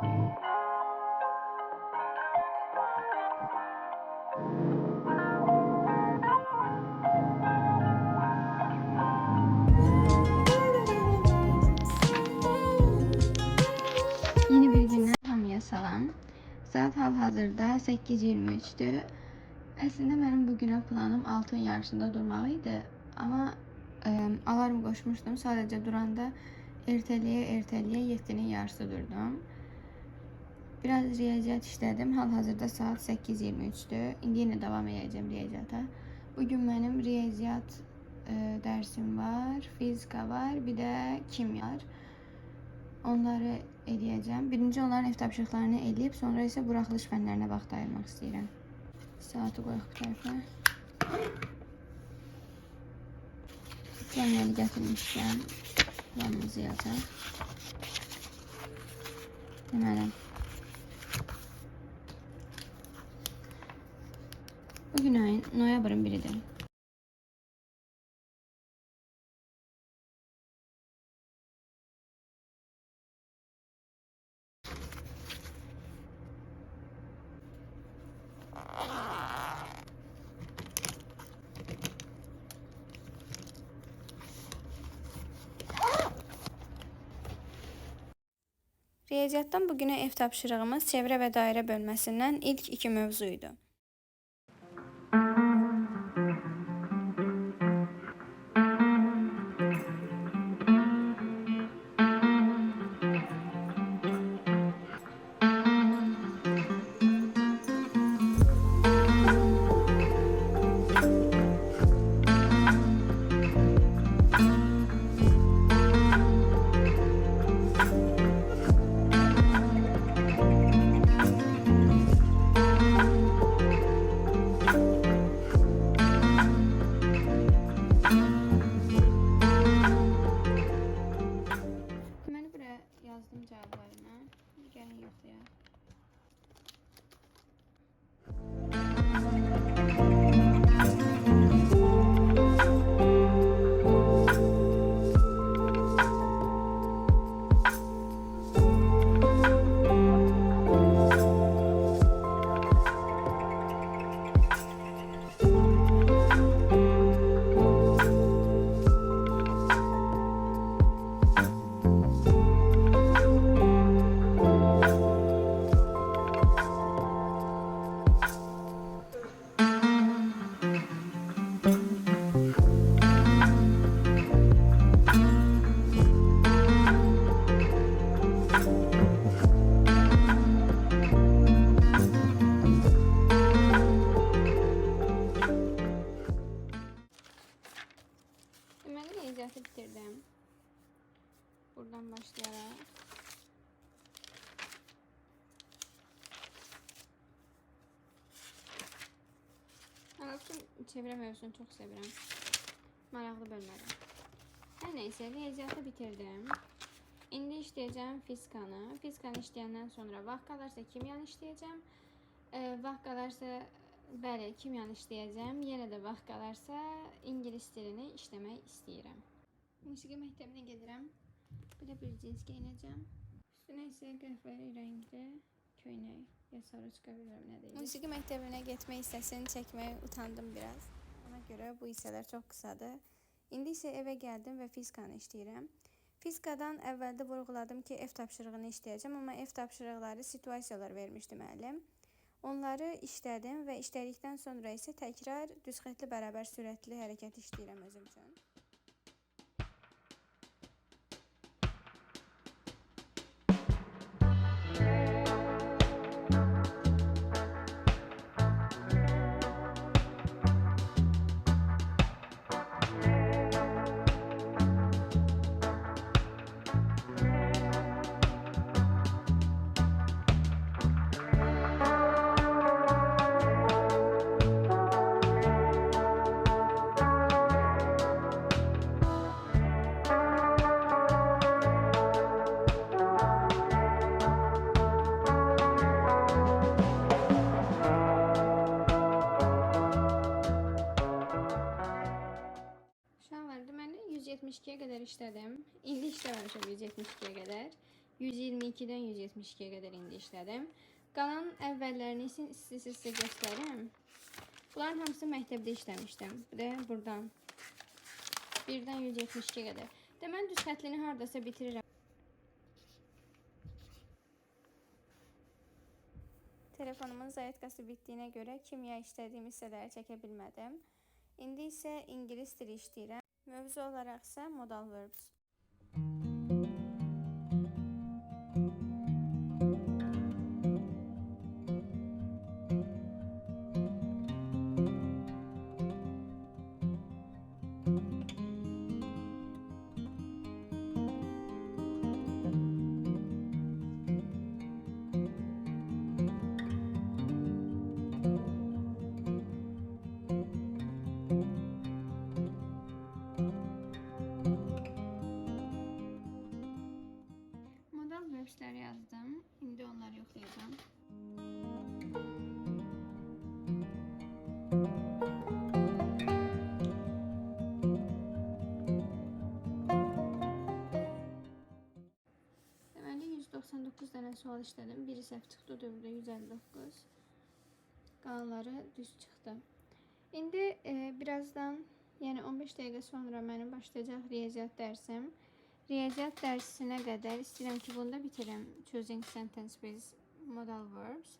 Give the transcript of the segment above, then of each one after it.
Yeni bir günden hamıya salam. Saat hal-hazırda 8:23'dür. Əslində mənim bugünə planım altın yarışında durmaq idi. Amma alarm qoşmuşdum. Sadəcə duranda ertəliyə 7-nin yarısı durdum. Biraz riyaziyyat işlədim. Hal-hazırda saat 8:23'dür. İndi yenə davam edəcəm riyaziyyata. Bugün mənim riyaziyyat dərsim var, fizika var, bir də kimya var. Onları eləyəcəm. Birinci onların ev tapşırıqlarını eləyib, sonra isə buraxılış fənlərinə vaxt ayırmaq istəyirəm. Saatı qoyaq bu tərəfə. Cəmləli gətirmişkən planımızı yazaq. Deməli, bugün ayın noyabrın 1-idir. Riyaziyyatdan bugünə ev tapşırığımız çevrə və dairə bölməsindən ilk 2 mövzuydu. Yazdım cevaplarını. Gəlin yoxlayaq. Riyaziyyatı bitirdim. Buradan başlayarak. Ben çevrə mövzusunu çok sevirəm. Maraqlı bölmədir. Hər neysə, riyaziyyatı bitirdim. İndi işləyəcəm fizikanı. Fizikanı işləyəndən sonra vaxt qalarsa kimyanı işləyəcəm. Vaxt qalarsa bəli, kimyanı işləyəcəm. Yenə də vaxt qalarsa ingilis dilini işləmək istəyirəm. Musiqi məktəbinə gedirəm. Belə bir cins geyinəcəm. Üstünə isə qəhvəli rəngli köynək ya sarıçka bilmirəm nə deyir. Musiqi məktəbinə getmək hissəsini çəkməyə utandım biraz. Ona görə bu hissələr çox qısadır. İndi isə evə gəldim və fizikanı işləyirəm. Fizikadan əvvəldə vurğuladım ki, ev tapşırığını işləyəcəm, amma ev tapşırıqları situasiyalar vermişdi müəllim. Onları işlədim və işlədikdən sonra isə təkrar düz xətli bərabər sürətli hərəkət işləyirəm özüm üçün. Şu an var, deməli 172'ye kadar işlədim. İndi işləməmişəm 172'ye kadar. 122-dən 172-yə qədər indi işlədim. Qalan əvvəllərini sizə göstərim. Bunların hamısı məktəbdə işləmişdim. Bir də buradan 1-dən 172-yə qədər. Deməli, düz xətlini hardasa bitirirəm. Telefonumun zayatkası bitdiyinə görə kimya işlədiyim hissələri çəkə bilmədim. İndi isə ingilis dili işləyirəm. Mövzu olaraq isə modal verbs. Verbsləri yazdım. İndi onları yoxlayacağım. Deməli 199 dənə sual işlədim. Biri səhv çıxdı, öbürü 159. Qalanları düz çıxdı. İndi birazdan, yəni 15 dəqiqə sonra mənim başlayacaq riyaziyyat dərsim. Riyaziyyat dərsinə qədər istəyirəm ki, bunu da bitirim. Choosing sentence with modal verbs.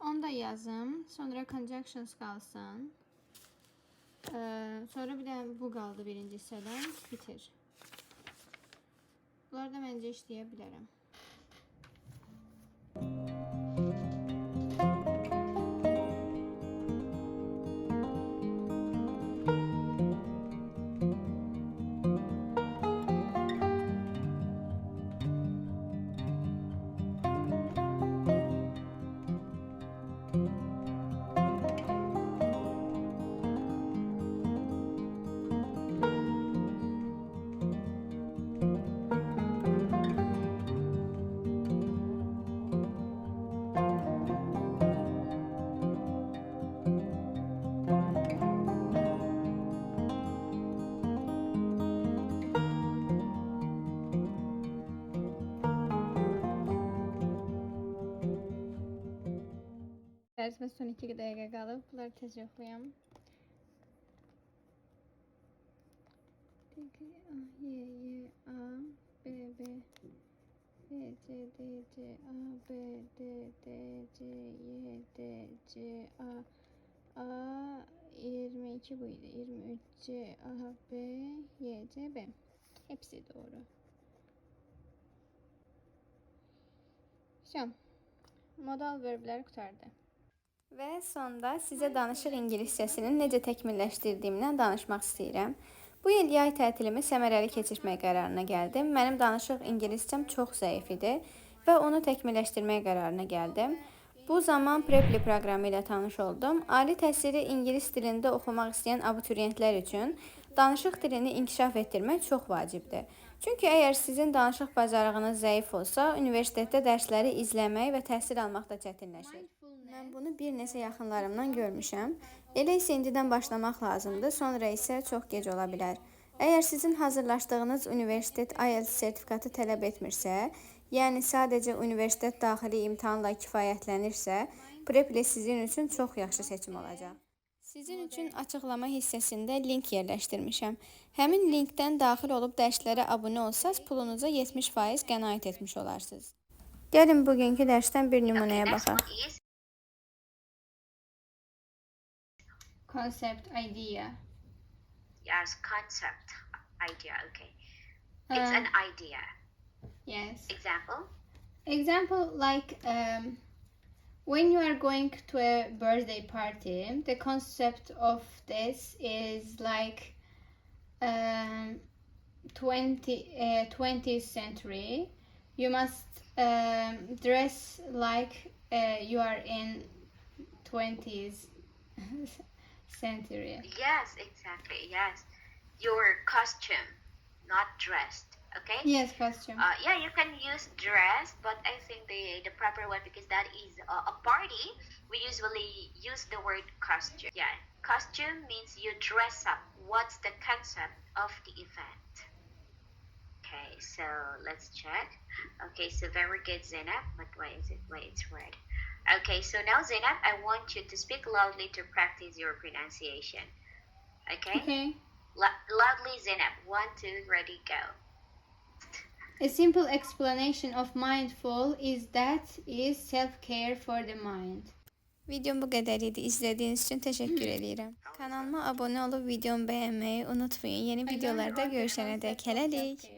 Onu da yazım. Sonra conjunctions qalsın. Sonra bir də bu qaldı birinci hissədən. Bitir. Bunları da məncə işləyə bilərəm. Dərsimə son 2 dəqiqə qalıb. Bunları tez yoxlayam. Y, A, B, B, C, D, C, A, B, D, D, C, Y, D, C, A, 22 buydu. 23, C, A, B, Y, C, B. Hepsi doğru. Şu. Modal verblər qurtardı. Və sonda sizə danışıq ingiliscəsinin necə təkmilləşdirdiyimdən danışmaq istəyirəm. Bu il yay tətilimi səmərəli keçirmək qərarına gəldim. Mənim danışıq ingiliscəm çox zəif idi və onu təkmilləşdirmək qərarına gəldim. Bu zaman Preply proqramı ilə tanış oldum. Ali təhsili ingilis dilində oxumaq istəyən abituriyentlər üçün danışıq dilini inkişaf etdirmək çox vacibdir. Çünki əgər sizin danışıq bacarığınız zəif olsa, universitetdə dərsləri izləmək və təhsil almaq da çətinləşir. Mən bunu bir neçə yaxınlarımdan görmüşəm. Elə isə indidən başlamaq lazımdır, sonra isə çox gec ola bilər. Əgər sizin hazırlaşdığınız universitet IELTS sertifikatı tələb etmirsə, yəni sadəcə universitet daxili imtahanla kifayətlənirsə, Preply sizin üçün çox yaxşı seçim olacaq. Sizin üçün açıqlama hissəsində link yerləşdirmişəm. Həmin linkdən daxil olub dərslərə abunə olsaz, pulunuza 70% qənaət etmiş olarsınız. Gəlin bugünkü dərsdən bir nümunəyə baxaq. Concept, idea. Yes, concept, idea, okay. It's an idea. Yes. Example? Example, like when you are going to a birthday party, the concept of this is like 20th century. You must dress like you are in 20th century. Yes, exactly, yes. Your costume, not dressed, okay? Yes, costume. Yeah, you can use dress, but I think the proper one, because that is a party, we usually use the word costume. Yeah, costume means you dress up. What's the concept of the event? Okay, so let's check. Okay, so very good, Zainab. But why is it? Why it's red? Okay, so now Zainab, I want you to speak loudly to practice your pronunciation. Okay? Okay. Loudly, Zainab. 1, 2, ready, go. A simple explanation of mindful is self-care for the mind. Videom bu kadar idi. İzlediğiniz için teşekkür ederim. Kanalıma abone olup videomu beğenmeyi unutmayın. Yeni videolarda görüşene dek hələlik.